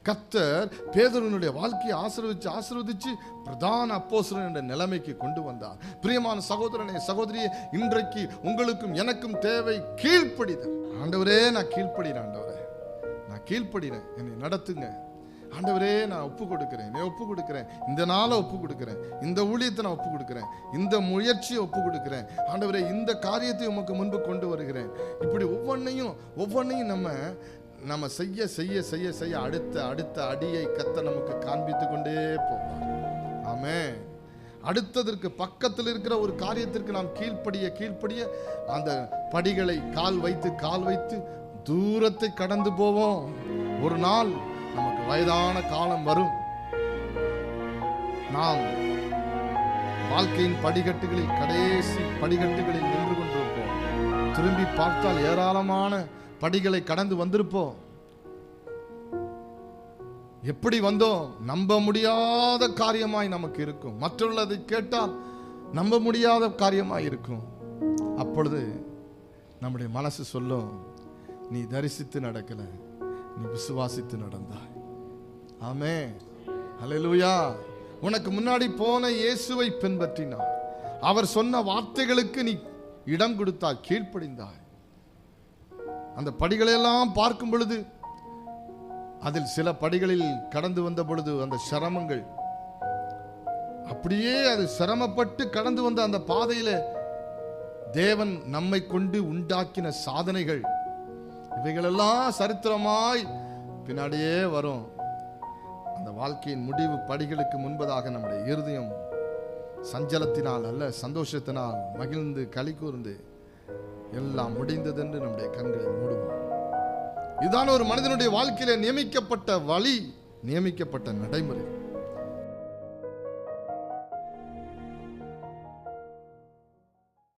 கர்த்தர் பேதுருவினுடைய வாழ்க்கையை ஆசீர்வதிச்சு பிரதான அப்போஸ்தலன் என்ற நிலைமைக்கு கொண்டு வந்தார். பிரியமான சகோதரனே, சகோதரியே, இன்றைக்கு உங்களுக்கும் எனக்கும் தேவை கீழ்ப்படிதல். ஆண்டவரே, நான் கீழ்ப்படிறேன். ஆண்டவரே, நான் கீழ்ப்படிறேன், என்னை நடத்துங்க. ஆண்டவரே, நான் ஒப்பு கொடுக்கிறேன், என்னை ஒப்பு கொடுக்கிறேன், இந்த நாளை ஒப்பு கொடுக்கிறேன், இந்த ஊழியத்தை நான் ஒப்பு கொடுக்கிறேன், இந்த முயற்சியை ஒப்பு கொடுக்கிறேன். ஆண்டவரே, இந்த காரியத்தை உமக்கு முன்பு கொண்டு வருகிறேன். இப்படி ஒவ்வொன்றையும் நம்ம செய்ய செய்ய செய்ய செய்ய அடுத்த அடியை கர்த்தர் நமக்கு காண்பித்து கொண்டே போவார். ஆமென். அடுத்ததற்கு பக்கத்தில் இருக்கிற ஒரு காரியத்திற்கு நாம் கீழ்ப்படிய அந்த படிகளை கால் வைத்து தூரத்தை கடந்து போவோம். ஒரு நாள் நமக்கு வயதான காலம் வரும். நாம் வாழ்க்கையின் படிக்கட்டுகளில் கடைசி படிக்கட்டுகளில் நின்று கொண்டிருப்போம். திரும்பி பார்த்தால் ஏராளமான படிகளை கடந்து வந்திருப்போம். எப்படி வந்தோம்? நம்ப முடியாத காரியமாய் நமக்கு இருக்கும். மற்றவர்களை கேட்டால் நம்ப முடியாத காரியமாய் இருக்கும். அப்பொழுது நம்முடைய மனசு சொல்லும், நீ தரிசித்து நடக்கல, நீ விசுவாசித்து நடந்தாய். ஆமென். ஹல்லேலூயா. உனக்கு முன்னாடி போன இயேசுவை பின்பற்றினாய். அவர் சொன்ன வார்த்தைகளுக்கு நீ இடம் கொடுத்தாய், கீழ்ப்படிந்தாய். அந்த படிகளெல்லாம் பார்க்கும் பொழுது, அதில் சில படிகளில் கடந்து வந்த பொழுது அந்த சிரமங்கள், அப்படியே அது சிரமப்பட்டு கடந்து வந்த அந்த பாதையில தேவன் நம்மை கொண்டு உண்டாக்கின சாதனைகள், இவைகளெல்லாம் சரித்திரமாய் பின்னாடியே வரும். அந்த வாழ்க்கையின் முடிவு படிகளுக்கு முன்பதாக நம்முடைய இருதயம் சஞ்சலத்தினால் அல்ல, சந்தோஷத்தினால் மகிழ்ந்து களி கூர்ந்து எல்லாம் முடிந்தது என்று நம்முடைய கண்களை மூடுவோம். இதுதான் ஒரு மனிதனுடைய வாழ்க்கையில நியமிக்கப்பட்ட வழி, நியமிக்கப்பட்ட நடைமுறை.